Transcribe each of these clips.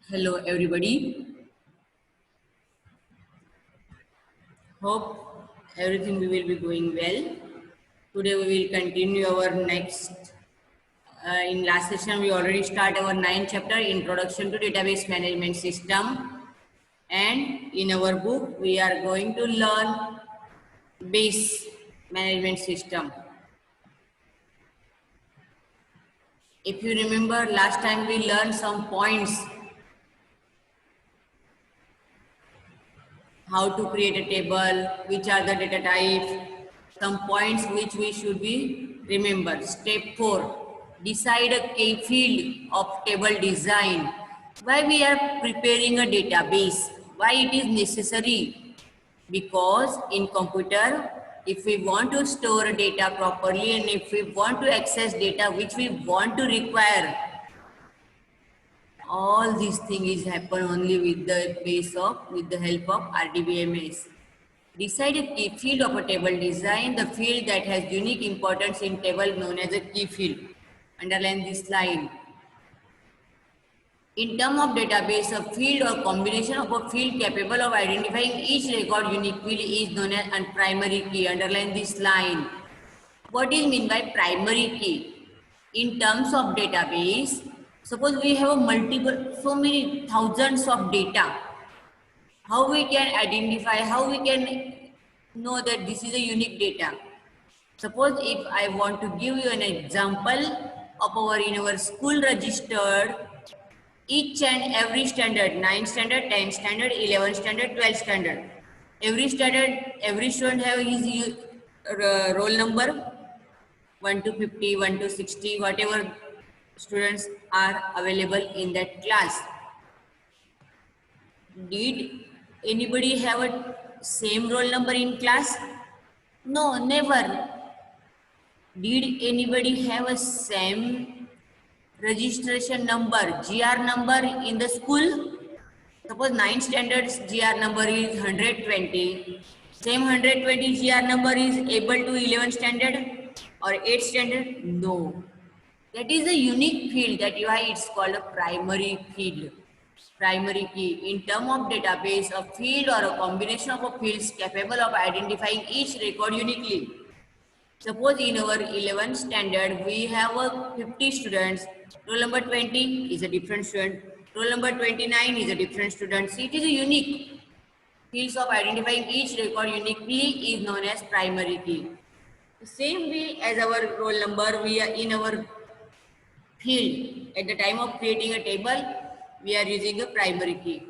Hello everybody. Hope everything will be going well. Today we will continue our next. In last session we already start our ninth chapter, Introduction to Database Management System, and in our book we are going to learn base management system. If you remember, last time we learned some points, how to create a table, which are the data types, some points which we should be remember. Step 4, decide a key field of table design. Why we are preparing a database? Why it is necessary? Because in computer, if we want to store data properly and if we want to access data which we want to require, all these things happen only with the help of RDBMS. Decide a key field of a table design, the field that has unique importance in table known as a key field. Underline this line. In terms of database, a field or combination of a field capable of identifying each record unique field is known as a primary key. Underline this line. What is meant by primary key? In terms of database, suppose we have a multiple, so many thousands of data. How we can identify, how we can know that this is a unique data? Suppose if I want to give you an example of in our school registered each and every standard, 9th standard, 10th standard, 11th standard, 12th standard. Every standard, every student have his roll number, 1 to 50, 1 to 60, whatever students are available in that class. Did anybody have a same roll number in class? No, never. Did anybody have a same registration number, GR number in the school? Suppose 9th standard's GR number is 120. Same 120 GR number is able to 11th standard or 8th standard? No. That is a unique field, that why it's called a primary field. Primary key. In terms of database, a field or a combination of a fields capable of identifying each record uniquely. Suppose in our 11th standard, we have a 50 students. Roll number 20 is a different student. Roll number 29 is a different student. So it is a unique. Fields of identifying each record uniquely is known as primary key. The same way as our roll number, we are in our field. At the time of creating a table, we are using a primary key.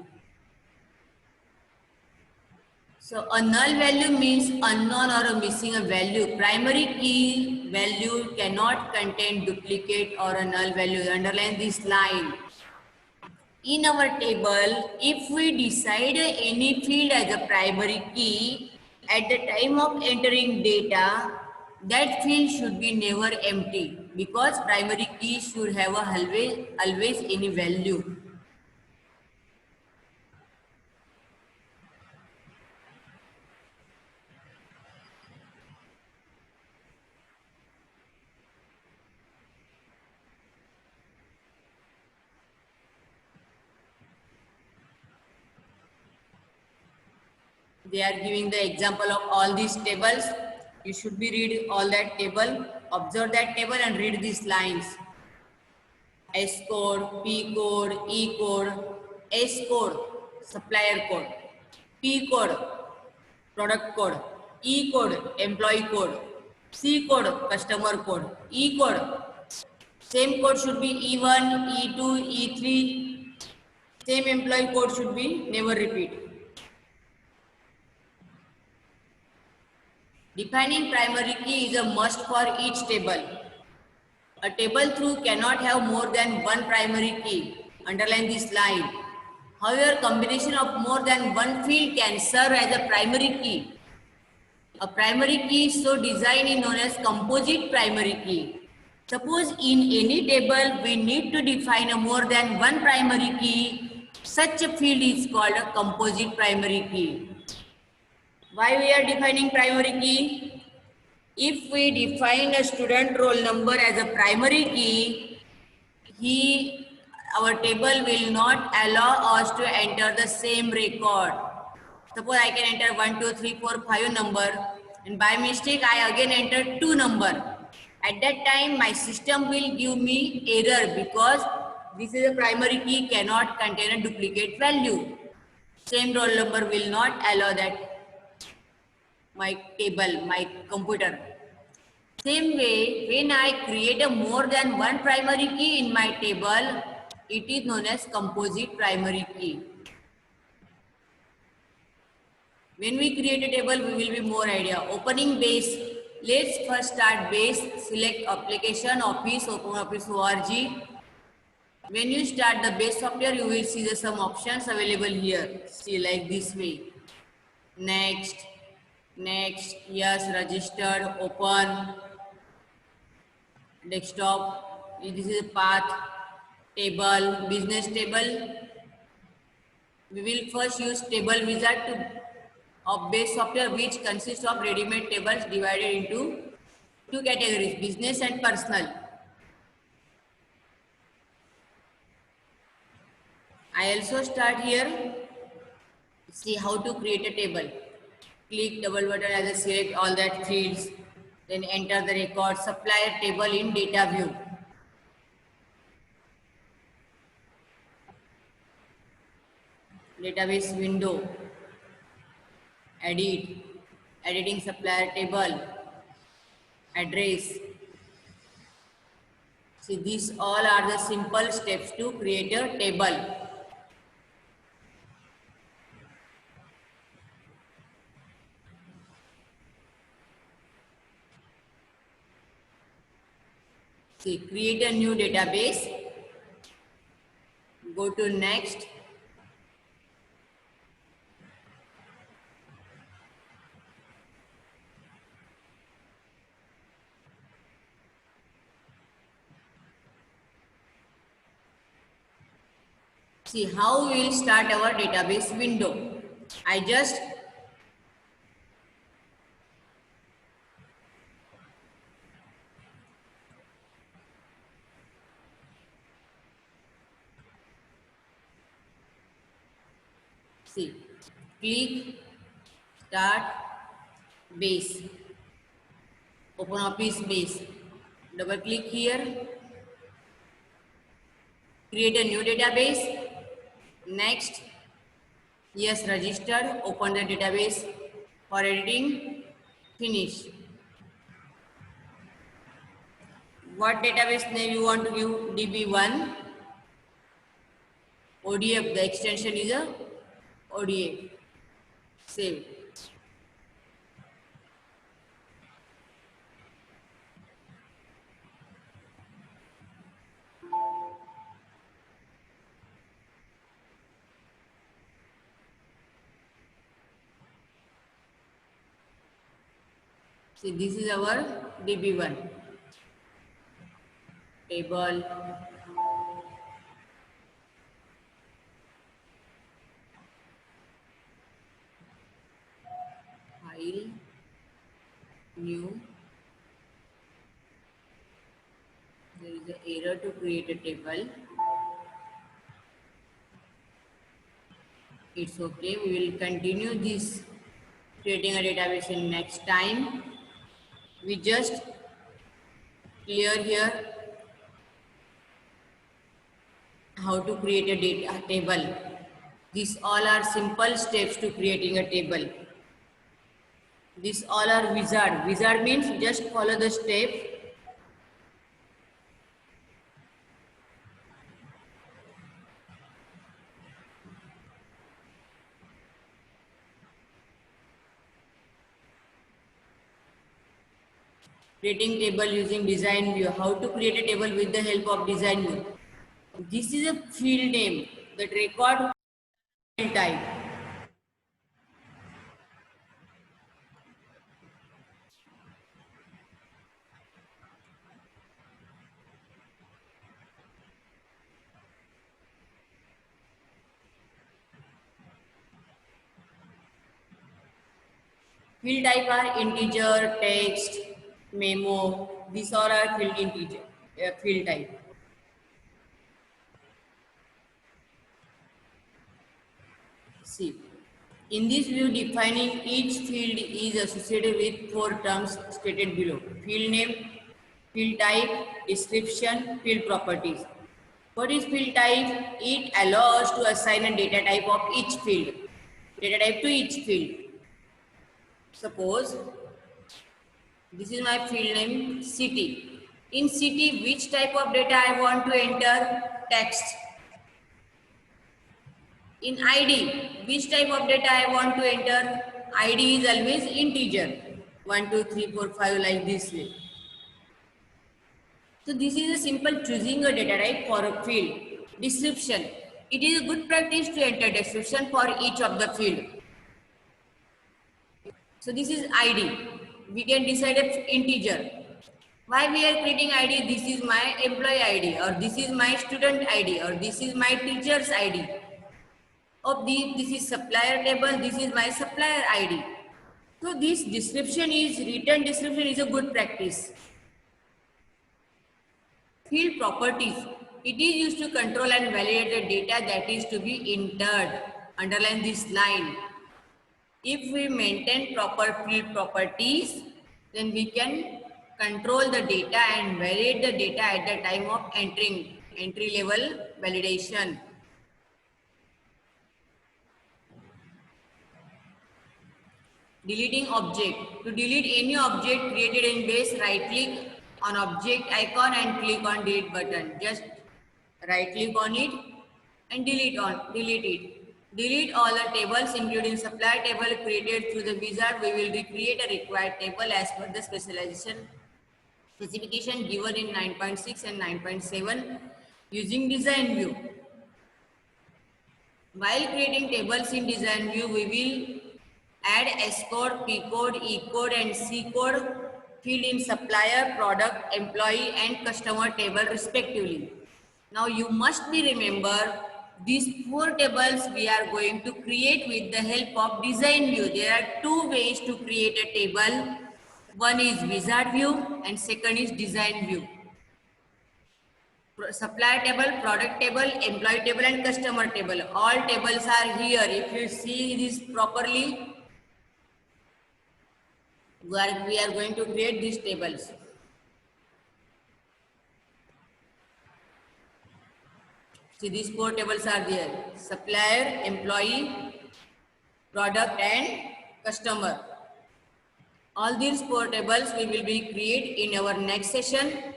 So a null value means unknown or a missing a value. Primary key value cannot contain duplicate or a null value. Underline this line. In our table, if we decide any field as a primary key, at the time of entering data, that field should be never empty, because primary key should have a always any value. They are giving the example of all these tables. You should be read all that table, observe that table and read these lines. S code, P code, E code, S code, supplier code, P code, product code, E code, employee code, C code, customer code, E code. Same code should be E1, E2, E3. Same employee code should be never repeat. Defining primary key is a must for each table. A table through cannot have more than one primary key. Underline this line. However, combination of more than one field can serve as a primary key. A primary key so designed is known as composite primary key. Suppose in any table we need to define a more than one primary key, such a field is called a composite primary key. Why we are defining primary key? If we define a student roll number as a primary key, our table will not allow us to enter the same record. Suppose I can enter 1, 2, 3, 4, 5 number, and by mistake I again enter 2 number. At that time my system will give me error because this is a primary key cannot contain a duplicate value. Same roll number will not allow that my table, my computer. Same way, when I create a more than one primary key in my table, it is known as composite primary key. When we create a table, we will be more idea. Opening base. Let's first start base. Select application, office, open office org. When you start the base software, you will see the some options available here. See like this way. Next, next, yes, registered, open, desktop. This is path, table, business table. We will first use table wizard of base software which consists of ready-made tables divided into two categories, business and personal. I also start here, see how to create a table. Click double button as a select all that fields, then enter the record, supplier table in data view. Database window, edit, editing supplier table, address. See, these all are the simple steps to create a table. See, create a new database, go to next. See how we will start our database window. I just see, click start base, open office base, double click here, create a new database, next, yes, registered, open the database for editing, finish. What database name you want to give? DB1, ODF, the extension is a ODF, save. See, this is our DB1 table. File, new. There is an error to create a table. It's okay. We will continue this creating a database in next time. We just clear here how to create a data table. These all are simple steps to creating a table. These all are wizard. Wizard means just follow the step. Creating table using design view. How to create a table with the help of design view. This is a field name that record field type. Field type are integer, text, memo. These all are field integer, field type. See, in this view, defining each field is associated with four terms stated below: field name, field type, description, field properties. What is field type? It allows to assign a data type of each field. Data type to each field. Suppose this is my field name city. In city, which type of data I want to enter? Text. In ID, which type of data I want to enter? ID is always integer. 1, 2, 3, 4, 5 like this way. So this is a simple choosing a data type for a field. Description. It is a good practice to enter description for each of the field. So this is ID. We can decide an integer. Why we are creating ID? This is my employee ID, or this is my student ID, or this is my teacher's ID. This is supplier table, this is my supplier ID. So this description is, written description is a good practice. Field properties. It is used to control and validate the data that is to be entered. Underline this line. If we maintain proper field properties, then we can control the data and validate the data at the time of entering, entry level validation. Deleting object. To delete any object created in base, right click on object icon and click on delete button. Just right click on it and delete it. Delete all the tables including supply table created through the wizard. We will recreate a required table as per the specification given in 9.6 and 9.7 using design view. While creating tables in design view, we will add S code, P code, E code and C code field in supplier, product, employee and customer table respectively. Now you must be remember these four tables we are going to create with the help of design view. There are two ways to create a table. One is wizard view and second is design view. Supplier table, product table, employee table and customer table. All tables are here. If you see this properly, we are going to create these tables. See, these four tables are there: supplier, employee, product and customer. All these four tables we will be create in our next session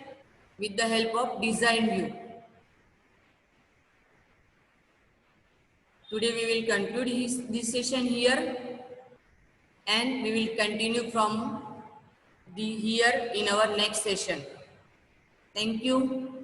with the help of design view. Today we will conclude this session here and we will continue from here in our next session. Thank you.